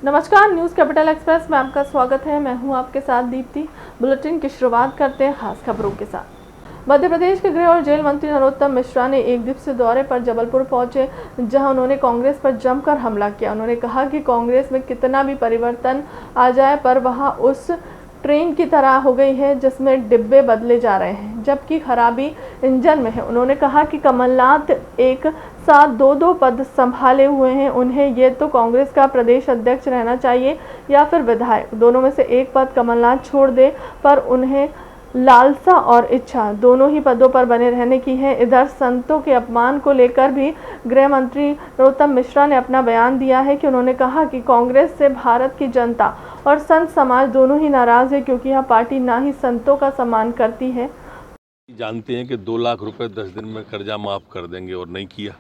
नमस्कार, news capital express में आपका स्वागत है। मैं हूं आपके साथ दीप्ति। बुलेटिन की शुरुआत करते हैं खास खबरों के साथ। मध्य प्रदेश के गृह और जेल मंत्री नरोत्तम मिश्रा ने एक दिवसीय दौरे पर जबलपुर पहुंचे, जहां उन्होंने कांग्रेस पर जमकर हमला किया। उन्होंने कहा कि कांग्रेस में कितना भी परिवर्तन आ जाए, पर वह उस ट्रेन की तरह हो गई है जिसमें डिब्बे बदले जा रहे हैं, जबकि खराबी इंजन में है। उन्होंने कहा कि कमलनाथ एक साथ दो पद संभाले हुए हैं, उन्हें ये तो कांग्रेस का प्रदेश अध्यक्ष रहना चाहिए या फिर विधायक, दोनों में से एक पद कमलनाथ छोड़ दे, पर उन्हें लालसा और इच्छा दोनों ही पदों पर बने रहने की है। इधर संतों के अपमान को लेकर भी गृह मंत्री नरोत्तम मिश्रा ने अपना बयान दिया है कि उन्होंने कहा कि कांग्रेस से भारत की जनता और संत समाज दोनों ही नाराज है, क्योंकि यह पार्टी ना ही संतों का सम्मान करती है। जानते हैं कि 2 लाख रुपए 10 दिन में कर्जा माफ कर देंगे और नहीं किया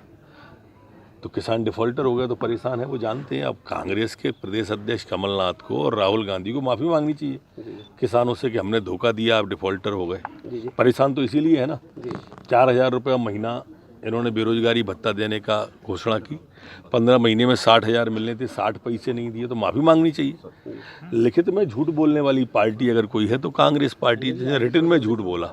तो किसान डिफॉल्टर हो गया, तो परेशान है, वो जानते हैं। अब कांग्रेस के प्रदेश अध्यक्ष कमलनाथ को और राहुल गांधी को माफ़ी मांगनी चाहिए किसानों से कि हमने धोखा दिया, आप डिफॉल्टर हो गए। परेशान तो इसीलिए है ना। 4,000 रुपये महीना इन्होंने बेरोजगारी भत्ता देने का घोषणा की, 15 महीने में 60,000 मिलने थे, 60 पैसे नहीं दिए, तो माफ़ी मांगनी चाहिए। लिखित में झूठ बोलने वाली पार्टी अगर कोई है तो कांग्रेस पार्टी, जिसने रिटर्न में झूठ बोला।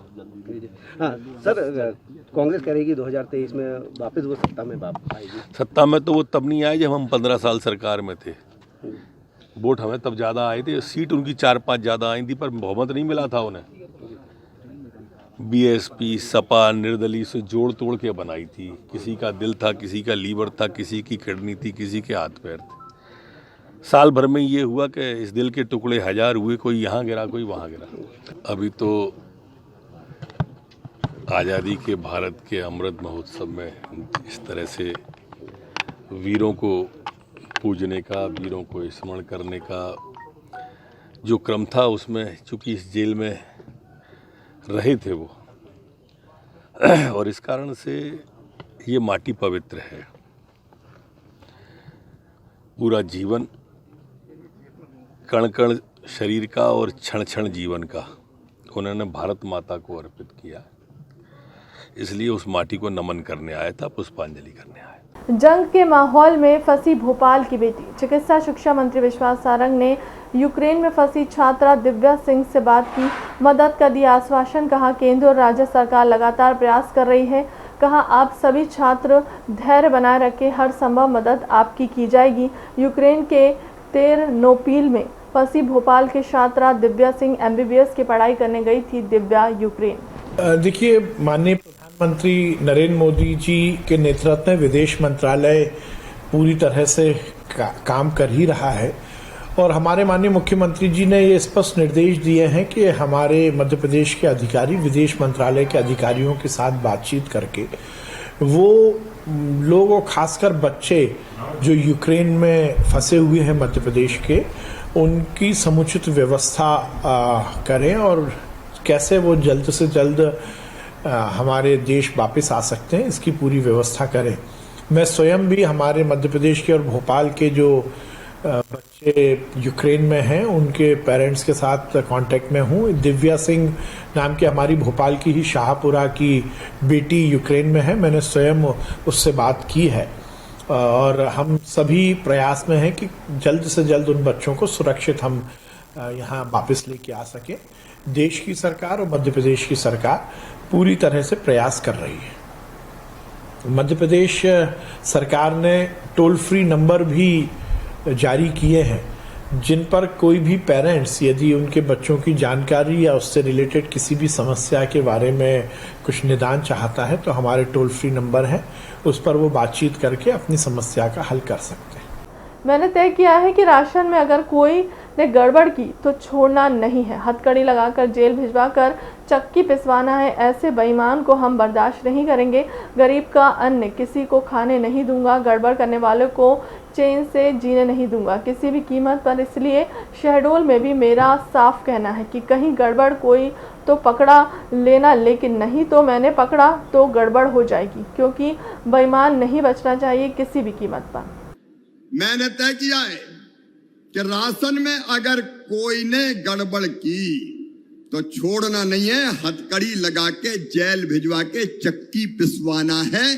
हाँ सर, कांग्रेस करेगी 2023 में वापस वो सत्ता में आएगी। सत्ता में तो वो तब नहीं आए जब हम 15 साल सरकार में थे। वोट हमें तब ज़्यादा आए थे, सीट उनकी 4-5 ज़्यादा आई थी, पर बहुमत नहीं मिला था उन्हें। बीएसपी सपा निर्दलीय से जोड़ तोड़ के बनाई थी। किसी का दिल था, किसी का लीवर था, किसी की किडनी थी, किसी के हाथ पैर थे। साल भर में ये हुआ कि इस दिल के टुकड़े 1000 हुए, कोई यहाँ गिरा, कोई वहाँ गिरा। अभी तो आज़ादी के भारत के अमृत महोत्सव में इस तरह से वीरों को पूजने का, वीरों को स्मरण करने का जो क्रम था, उसमें चूँकि इस जेल में रहे थे वो, और इस कारण से ये माटी पवित्र है। पूरा जीवन, कण कण शरीर का और क्षण क्षण जीवन का उन्होंने भारत माता को अर्पित किया, इसलिए उस माटी को नमन करने आया था, पुष्पांजलि करने आया। जंग के माहौल में फंसी भोपाल की बेटी। चिकित्सा शिक्षा मंत्री विश्वास सारंग ने यूक्रेन में फंसी छात्रा दिव्या सिंह से बात की, मदद का दिया आश्वासन। कहा केंद्र और राज्य सरकार लगातार प्रयास कर रही है। कहा आप सभी छात्र धैर्य बनाए रखें, हर संभव मदद आपकी की जाएगी। यूक्रेन के तेरनोपिल में फंसी भोपाल की छात्रा दिव्या सिंह MBBS की पढ़ाई करने गई थी। दिव्या यूक्रेन। देखिए, माननीय प्रधानमंत्री नरेंद्र मोदी जी के नेतृत्व में विदेश मंत्रालय पूरी तरह से काम कर ही रहा है, और हमारे माननीय मुख्यमंत्री जी ने ये स्पष्ट निर्देश दिए हैं कि हमारे मध्य प्रदेश के अधिकारी विदेश मंत्रालय के अधिकारियों के साथ बातचीत करके वो लोगों, खासकर बच्चे जो यूक्रेन में फंसे हुए हैं मध्य प्रदेश के, उनकी समुचित व्यवस्था करें और कैसे वो जल्द से जल्द हमारे देश वापस आ सकते हैं, इसकी पूरी व्यवस्था करें। मैं स्वयं भी हमारे मध्य प्रदेश के और भोपाल के जो बच्चे यूक्रेन में हैं उनके पेरेंट्स के साथ कांटेक्ट में हूँ। दिव्या सिंह नाम की हमारी भोपाल की ही शाहपुरा की बेटी यूक्रेन में है, मैंने स्वयं उससे बात की है, और हम सभी प्रयास में हैं कि जल्द से जल्द उन बच्चों को सुरक्षित हम यहाँ वापस लेके आ सकें। देश की सरकार और मध्य प्रदेश की सरकार पूरी तरह से प्रयास कर रही है। मध्य प्रदेश सरकार ने टोल फ्री नंबर भी जारी किए हैं, जिन पर कोई भी पेरेंट्स यदि उनके बच्चों की जानकारी या उससे रिलेटेड किसी भी समस्या के बारे में कुछ निदान चाहता है तो हमारे टोल फ्री नंबर है, उस पर वो बातचीत करके अपनी समस्या का हल कर सकते हैं। मैंने तय किया है कि राशन में अगर कोई ने गड़बड़ की तो छोड़ना नहीं है, हथकड़ी लगाकर जेल भिजवाकर चक्की पिसवाना है, ऐसे बेईमान को हम बर्दाश्त नहीं करेंगे। गरीब का अन्न किसी को खाने नहीं दूंगा, गड़बड़ करने वालों को चैन से जीने नहीं दूंगा किसी भी कीमत पर। इसलिए शहडोल में भी मेरा साफ कहना है कि कहीं गड़बड़ कोई तो पकड़ा लेना, लेकिन नहीं तो मैंने पकड़ा तो गड़बड़ हो जाएगी, क्योंकि बेईमान नहीं बचना चाहिए किसी भी कीमत पर। मैंने तय किया है कि राशन में अगर कोई ने गड़बड़ की तो छोड़ना नहीं है, हथकड़ी लगा के जेल भिजवा के चक्की पिसवाना है।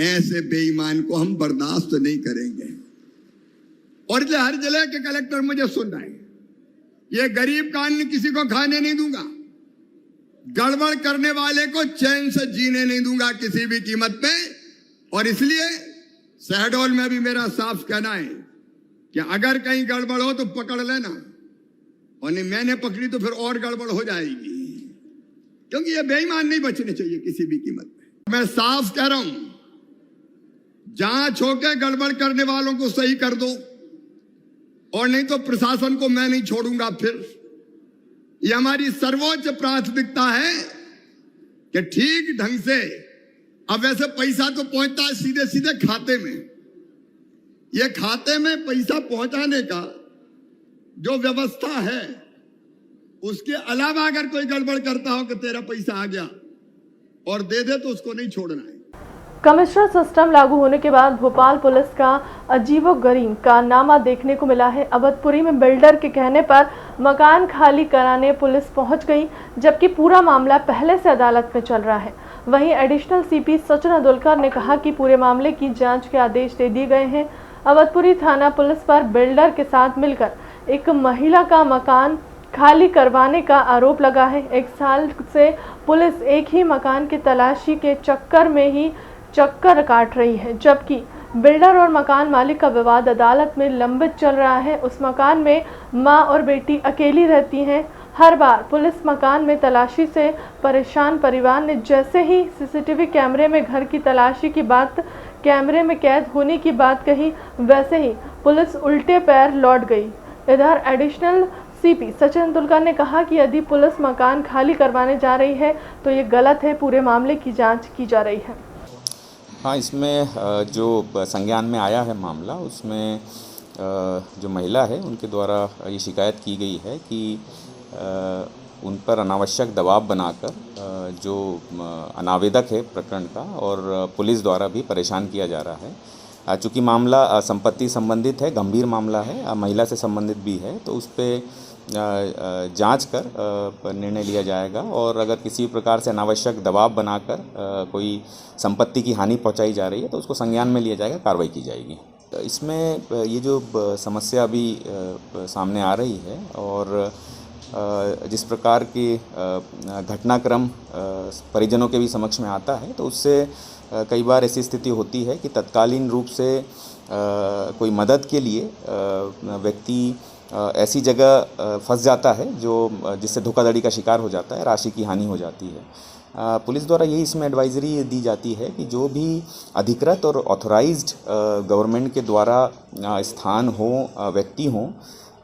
ऐसे बेईमान को हम बर्दाश्त नहीं करेंगे। और इसलिए हर जिले के कलेक्टर मुझे सुन रहे हैं, ये गरीब कानून किसी को खाने नहीं दूंगा, गड़बड़ करने वाले को चैन से जीने नहीं दूंगा किसी भी कीमत पे। और इसलिए शहडोल में भी मेरा साफ कहना है कि अगर कहीं गड़बड़ हो तो पकड़ लेना, और नहीं मैंने पकड़ी तो फिर और गड़बड़ हो जाएगी, क्योंकि ये बेईमान नहीं बचने चाहिए किसी भी कीमत पे। मैं साफ कह रहा हूं, जांच होकर गड़बड़ करने वालों को सही कर दो, और नहीं तो प्रशासन को मैं नहीं छोड़ूंगा। फिर ये हमारी सर्वोच्च प्राथमिकता है कि ठीक ढंग से, अब वैसे पैसा तो पहुंचता है सीधे सीधे खाते में, ये खाते में पैसा पहुंचाने का जो व्यवस्था है, उसके अलावा अगर कोई गड़बड़ करता हो कि तेरा पैसा आ गया और दे दे, तो उसको नहीं छोड़ना है। कमिश्नर सिस्टम लागू होने के बाद भोपाल पुलिस का अजीबोगरीब कारनामा देखने को मिला है। अवधपुरी में बिल्डर के कहने पर मकान खाली कराने पुलिस पहुंच गई, जबकि पूरा मामला पहले से अदालत में चल रहा है। वहीं एडिशनल सीपी सचिन अदुलकर ने कहा कि पूरे मामले की जांच के आदेश दे दिए गए हैं। अवधपुरी थाना पुलिस पर बिल्डर के साथ मिलकर एक महिला का मकान खाली करवाने का आरोप लगा है। 1 साल से पुलिस एक ही मकान की तलाशी के चक्कर में ही चक्कर काट रही है, जबकि बिल्डर और मकान मालिक का विवाद अदालत में लंबित चल रहा है। उस मकान में मां और बेटी अकेली रहती हैं। हर बार पुलिस मकान में तलाशी से परेशान परिवार ने जैसे ही सीसीटीवी कैमरे में घर की तलाशी की बात, कैमरे में कैद होने की बात कही, वैसे ही पुलिस उल्टे पैर लौट गई। इधर एडिशनल सीपी सचिन अदुलकर ने कहा कि यदि पुलिस मकान खाली करवाने जा रही है तो ये गलत है, पूरे मामले की जांच की जा रही है। हाँ, इसमें जो संज्ञान में आया है मामला, उसमें जो महिला है उनके द्वारा ये शिकायत की गई है कि उन पर अनावश्यक दबाव बनाकर जो अनावेदक है प्रकरण का, और पुलिस द्वारा भी परेशान किया जा रहा है। चूँकि मामला संपत्ति संबंधित है, गंभीर मामला है, महिला से संबंधित भी है, तो उस पर जांच कर निर्णय लिया जाएगा। और अगर किसी प्रकार से अनावश्यक दबाव बनाकर कोई संपत्ति की हानि पहुंचाई जा रही है तो उसको संज्ञान में लिया जाएगा, कार्रवाई की जाएगी। इसमें ये जो समस्या अभी सामने आ रही है, और जिस प्रकार के घटनाक्रम परिजनों के भी समक्ष में आता है, तो उससे कई बार ऐसी स्थिति होती है कि तत्कालीन रूप से कोई मदद के लिए व्यक्ति ऐसी जगह फंस जाता है जो जिससे धोखाधड़ी का शिकार हो जाता है, राशि की हानि हो जाती है। पुलिस द्वारा यही इसमें एडवाइजरी दी जाती है कि जो भी अधिकृत और ऑथोराइज्ड गवर्नमेंट के द्वारा स्थान हो, व्यक्ति हों,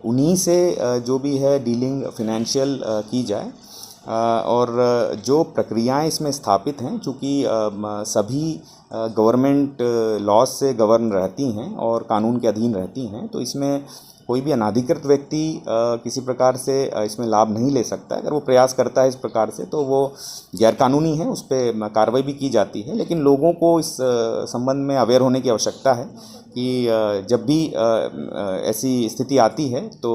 उन्हीं से जो भी है डीलिंग फिनेंशियल की जाए। और जो प्रक्रियाएं इसमें स्थापित हैं, चूँकि सभी गवर्नमेंट लॉज से गवर्न रहती हैं और कानून के अधीन रहती हैं, तो इसमें कोई भी अनाधिकृत व्यक्ति किसी प्रकार से इसमें लाभ नहीं ले सकता। अगर वो प्रयास करता है इस प्रकार से तो वो गैरकानूनी है, उस पर कार्रवाई भी की जाती है। लेकिन लोगों को इस संबंध में अवेयर होने की आवश्यकता है कि जब भी ऐसी स्थिति आती है तो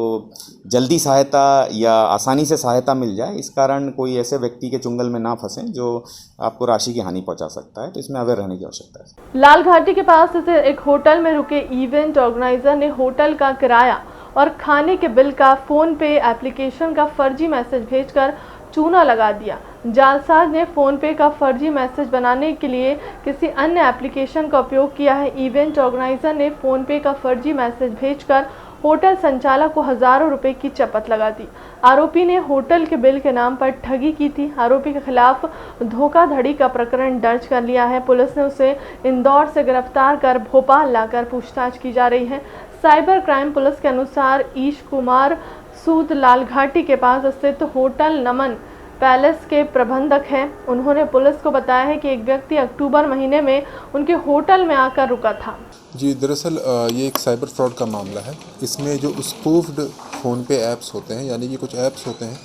जल्दी सहायता या आसानी से सहायता मिल जाए। इस कारण कोई ऐसे व्यक्ति के चुंगल में ना फंसे जो आपको राशि की हानि पहुंचा सकता है, तो इसमें अवेयर रहने की आवश्यकता है। लाल घाटी के पास स्थित एक होटल में रुके इवेंट ऑर्गेनाइजर ने होटल का किराया और खाने के बिल का फोन पे एप्लीकेशन का फर्जी मैसेज भेजकर चूना लगा दिया। जालसाज ने फोन पे का फर्जी मैसेज बनाने के लिए किसी अन्य एप्लीकेशन का उपयोग किया है। इवेंट ऑर्गेनाइजर ने फोन पे का फर्जी मैसेज भेजकर होटल संचालक को हजारों रुपए की चपत लगा दी। आरोपी ने होटल के बिल के नाम पर ठगी की थी। आरोपी के खिलाफ धोखाधड़ी का प्रकरण दर्ज कर लिया है। पुलिस ने उसे इंदौर से गिरफ्तार कर भोपाल लाकर पूछताछ की जा रही है। साइबर क्राइम पुलिस के अनुसार ईश कुमार सूद लाल घाटी के पास स्थित होटल नमन पैलेस के प्रबंधक हैं। उन्होंने पुलिस को बताया है कि एक व्यक्ति अक्टूबर महीने में उनके होटल में आकर रुका था। जी, दरअसल ये एक साइबर फ्रॉड का मामला है। इसमें जो स्पूफ्ड फ़ोन पे ऐप्स होते हैं, यानी कि कुछ ऐप्स होते हैं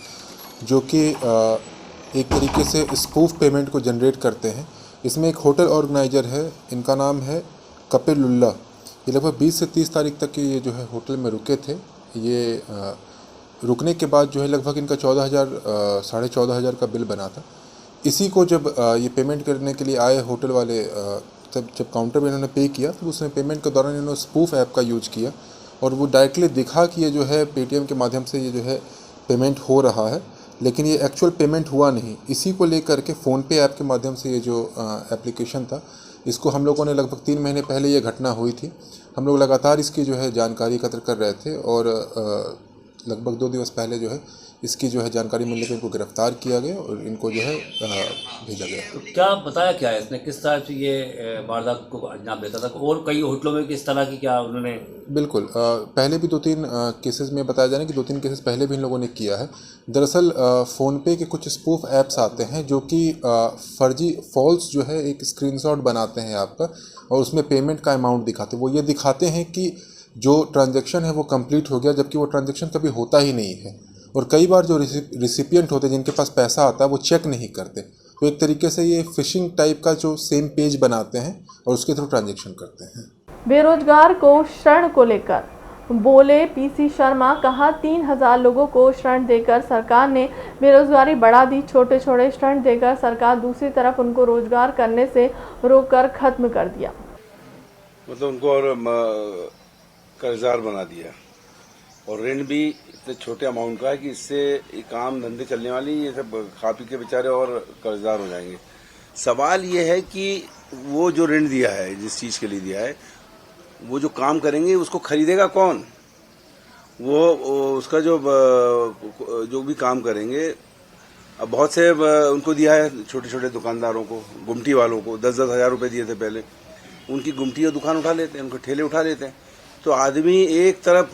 जो कि एक तरीके से स्पूफ पेमेंट को जनरेट करते हैं। इसमें एक होटल ऑर्गेनाइजर है, इनका नाम है कपिलुल्लाह। ये लगभग 20 से 30 तारीख तक ये जो है होटल में रुके थे। ये रुकने के बाद जो है लगभग इनका 14,000 साढ़े 14,000 का बिल बना था। इसी को जब ये पेमेंट करने के लिए आए होटल वाले, तब जब काउंटर में इन्होंने पे किया तो उसमें पेमेंट के दौरान इन्होंने स्पूफ ऐप का यूज किया और वो डायरेक्टली दिखा कि ये जो है पेटीएम के माध्यम से ये जो है पेमेंट हो रहा है, लेकिन ये एक्चुअल पेमेंट हुआ नहीं। इसी को लेकर के फ़ोनपे ऐप के माध्यम से ये जो एप्लीकेशन था, इसको हम लोगों ने लगभग 3 महीने पहले ये घटना हुई थी, हम लोग लगातार इसकी जो है जानकारी एकत्र कर रहे थे और लगभग 2 दिवस पहले जो है इसकी जो है जानकारी मिलने पर इनको गिरफ्तार किया गया और इनको जो है भेजा गया। तो क्या बताया क्या है इसने, किस तरह से ये वारदात को अंजाम देता था, और कई होटलों में किस तरह की क्या उन्होंने? बिल्कुल, पहले भी 2-3 केसेस में बताया जा रहा है कि 2-3 केसेस पहले भी इन लोगों ने किया है। दरअसल फ़ोनपे के कुछ स्पूफ ऐप्स आते हैं जो कि फर्जी फॉल्स जो है एक स्क्रीनशॉट बनाते हैं आपका और उसमें पेमेंट का अमाउंट दिखाते हैं। वो ये दिखाते हैं कि जो ट्रांजैक्शन है वो कंप्लीट हो गया, जबकि वो ट्रांजैक्शन कभी होता ही नहीं है। और कई बार जो रिसिपिएंट होते हैं जिनके पास पैसा आता है वो चेक नहीं करते, तो एक तरीके से ये फिशिंग टाइप का जो सेम पेज बनाते हैं और उसके थ्रू ट्रांजैक्शन करते हैं। बेरोजगार को ऋण को लेकर बोले पीसी शर्मा, कहा 3000 लोगों को ऋण देकर सरकार ने बेरोजगारी बढ़ा दी। छोटे छोटे ऋण देकर सरकार दूसरी तरफ उनको रोजगार करने से रोककर खत्म कर दिया। मतलब उनको और कर्जदार बना दिया और ऋण भी इतने छोटे अमाउंट का है कि इससे काम धंधे चलने वाली, ये सब खा पी के बेचारे और कर्जदार हो जाएंगे। सवाल ये है कि वो जो ऋण दिया है, जिस चीज के लिए दिया है, वो जो काम करेंगे उसको खरीदेगा कौन? वो उसका जो भी काम करेंगे, अब बहुत से उनको दिया है छोटे छोटे दुकानदारों को, गुमटी वालों को 10-10 हज़ार रुपए दिए थे पहले, उनकी गुमटी और दुकान उठा लेते हैं, उनके ठेले उठा लेते हैं। तो आदमी एक तरफ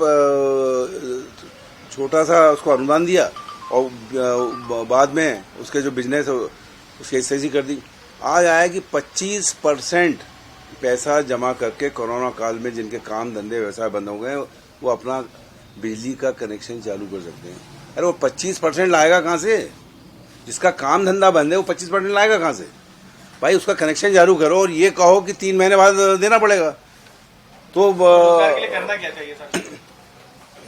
छोटा सा उसको अनुदान दिया और बाद में उसके जो बिजनेस है उसकी हिस्सेदारी कर दी। आज आया कि 25% पैसा जमा करके कोरोना काल में जिनके काम धंधे व्यवसाय बंद हो गए वो अपना बिजली का कनेक्शन चालू कर सकते हैं। अरे वो 25% लाएगा कहाँ से? जिसका काम धंधा बंद है वो 25% लाएगा कहाँ से? भाई उसका कनेक्शन चालू करो और ये कहो कि 3 महीने बाद देना पड़ेगा। तो रोजगार के लिए करना क्या चाहिए सर?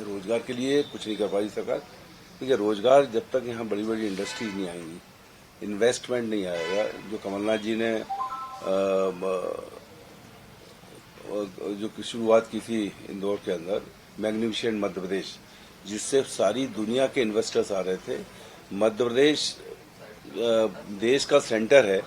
रोजगार के लिए कुछ नहीं कर पाई सरकार, क्योंकि रोजगार जब तक यहाँ बड़ी बड़ी इंडस्ट्रीज नहीं आएंगी, इन्वेस्टमेंट नहीं आएगा। जो कमलनाथ जी ने जो शुरुआत की थी इंदौर के अंदर, मैग्निफिसेंट मध्य प्रदेश, जिससे सारी दुनिया के इन्वेस्टर्स आ रहे थे। मध्य प्रदेश देश का सेंटर है,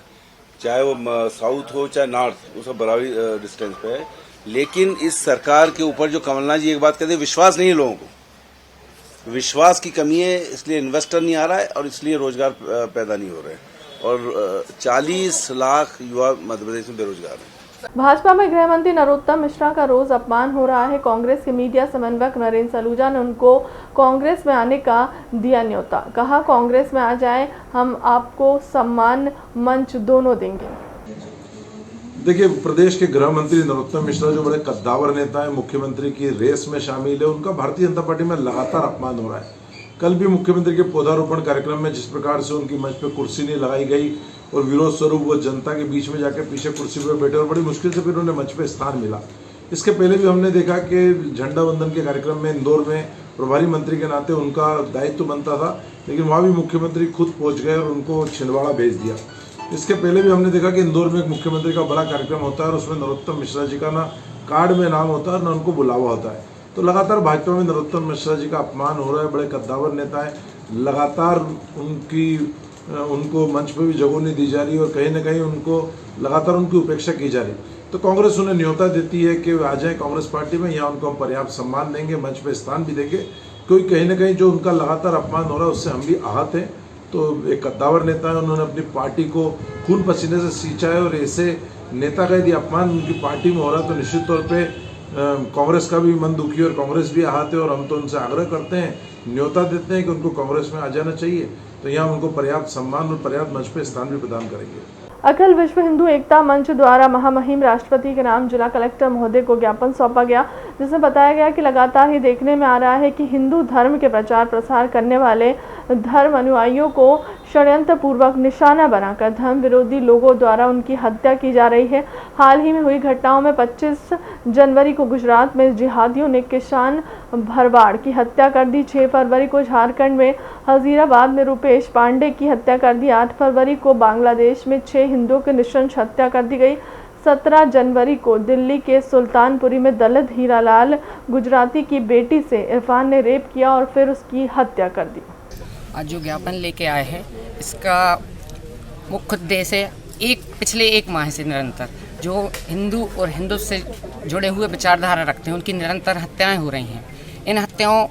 चाहे वो साउथ हो चाहे नॉर्थ, वो सब बराबर डिस्टेंस पे है। लेकिन इस सरकार के ऊपर जो कमलनाथ जी एक बात कहते हैं, विश्वास नहीं है लोगों को, विश्वास की कमी है, इसलिए इन्वेस्टर नहीं आ रहा है और इसलिए रोजगार पैदा नहीं हो रहे हैं और 40 लाख युवा मध्य प्रदेश में बेरोजगार हैं। भाजपा में गृह मंत्री नरोत्तम मिश्रा का रोज अपमान हो रहा है। कांग्रेस के मीडिया समन्वयक नरेंद्र सलूजा ने उनको कांग्रेस में आने का दिया न्योता। कहा, कांग्रेस में आ जाए, हम आपको सम्मान मंच दोनों देंगे। देखिए, प्रदेश के गृह मंत्री नरोत्तम मिश्रा जो बड़े कद्दावर नेता है, मुख्यमंत्री की रेस में शामिल है, उनका भारतीय जनता पार्टी में लगातार अपमान हो रहा है। कल भी मुख्यमंत्री के पौधारोपण कार्यक्रम में जिस प्रकार से उनकी मंच पे कुर्सी नहीं लगाई गई और विरोध स्वरूप वो जनता के बीच में जाकर पीछे कुर्सी पर बैठे और बड़ी मुश्किल से फिर उन्हें मंच पे स्थान मिला। इसके पहले भी हमने देखा कि झंडा वंदन के कार्यक्रम में इंदौर में प्रभारी मंत्री के नाते उनका दायित्व बनता था, लेकिन वहाँ भी मुख्यमंत्री खुद पहुँच गए और उनको छिंदवाड़ा भेज दिया। इसके पहले भी हमने देखा कि इंदौर में एक मुख्यमंत्री का बड़ा कार्यक्रम होता है और उसमें नरोत्तम मिश्रा जी का ना कार्ड में नाम होता है ना उनको बुलावा होता है। तो लगातार भाजपा में नरोत्तम मिश्रा जी का अपमान हो रहा है। बड़े कद्दावर नेता है, लगातार उनको मंच पे भी जगह नहीं दी जा रही और कहीं ना कहीं उनको लगातार उनकी उपेक्षा की जा रही। तो कांग्रेस उन्हें न्योता देती है कि आ जाएं कांग्रेस पार्टी में, यहाँ उनको हम पर्याप्त सम्मान देंगे, मंच पे स्थान भी देंगे, क्योंकि कहीं ना कहीं जो उनका लगातार अपमान हो रहा है उससे हम भी आहत हैं। तो एक कद्दावर नेता है, उन्होंने अपनी पार्टी को खून पसीने से सींचा है और ऐसे नेता का यदि अपमान उनकी पार्टी में हो रहा है तो निश्चित तौर पे कांग्रेस का भी मन दुखी और कांग्रेस भी आहत है और हम तो उनसे आग्रह करते हैं, न्योता देते हैं कि उनको कांग्रेस में आ जाना चाहिए। तो यहाँ उनको पर्याप्त सम्मान और पर्याप्त मंच पे स्थान भी प्रदान करेंगे। अखिल विश्व हिंदू एकता मंच द्वारा महामहिम राष्ट्रपति के नाम जिला कलेक्टर महोदय को ज्ञापन सौंपा गया, जिसमें बताया गया कि लगातार ही देखने में आ रहा है कि हिंदू धर्म के प्रचार प्रसार करने वाले धर्म अनुयायियों को षड्यंत्र पूर्वक निशाना बनाकर धर्म विरोधी लोगों द्वारा उनकी हत्या की जा रही है। हाल ही में हुई घटनाओं में 25 जनवरी को गुजरात में जिहादियों ने किसान भरवाड़ की हत्या कर दी। 6 फरवरी को झारखंड में हजीराबाद में रुपेश पांडे की हत्या कर दी। 8 फरवरी को बांग्लादेश में 6 हिंदुओं की नृशंस हत्या कर दी गई। 17 जनवरी को दिल्ली के सुल्तानपुरी में दलित हीरालाल गुजराती की बेटी से इरफान ने रेप किया और फिर उसकी हत्या कर दी। आज जो ज्ञापन लेके आए हैं, इसका मुख्य उद्देश्य है पिछले एक माह से निरंतर जो हिंदू और हिंदू से जुड़े हुए विचारधारा रखते हैं उनकी निरंतर हत्याएं हो रही हैं। इन हत्याओं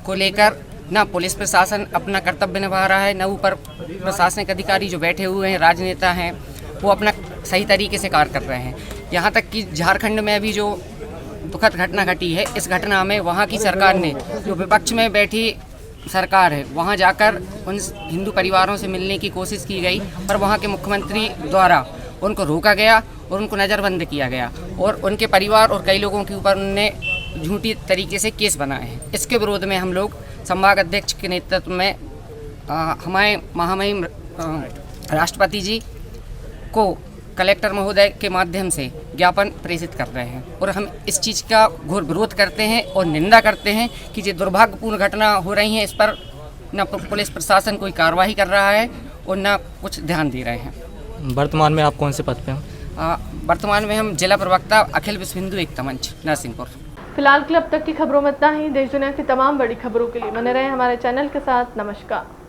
को लेकर ना पुलिस प्रशासन अपना कर्तव्य निभा रहा है, न ऊपर प्रशासनिक अधिकारी जो बैठे हुए हैं, राजनेता हैं, वो अपना सही तरीके से कार्य कर रहे हैं। यहाँ तक कि झारखंड में अभी जो दुखद घटना घटी है, इस घटना में वहाँ की सरकार ने, जो विपक्ष में बैठी सरकार है, वहाँ जाकर उन हिंदू परिवारों से मिलने की कोशिश की गई, पर वहाँ के मुख्यमंत्री द्वारा उनको रोका गया और उनको नज़रबंद किया गया और उनके परिवार और कई लोगों के ऊपर उन्होंने झूठी तरीके से केस बनाए हैं। इसके विरोध में हम लोग संभाग अध्यक्ष के नेतृत्व में हमारे महामहिम राष्ट्रपति जी को कलेक्टर महोदय के माध्यम से ज्ञापन प्रेषित कर रहे हैं और हम इस चीज़ का घोर विरोध करते हैं और निंदा करते हैं कि ये दुर्भाग्यपूर्ण घटना हो रही है। इस पर न पुलिस प्रशासन कोई कार्रवाई कर रहा है और न कुछ ध्यान दे रहे हैं। वर्तमान में आप कौन से पद पे हैं? वर्तमान में हम जिला प्रवक्ता अखिल विश्व हिंदू एकता मंच नरसिंहपुर। फिलहाल के अब तक की खबरों में इतना ही। देश दुनिया की तमाम बड़ी खबरों के लिए बने रहे हमारे चैनल के साथ। नमस्कार।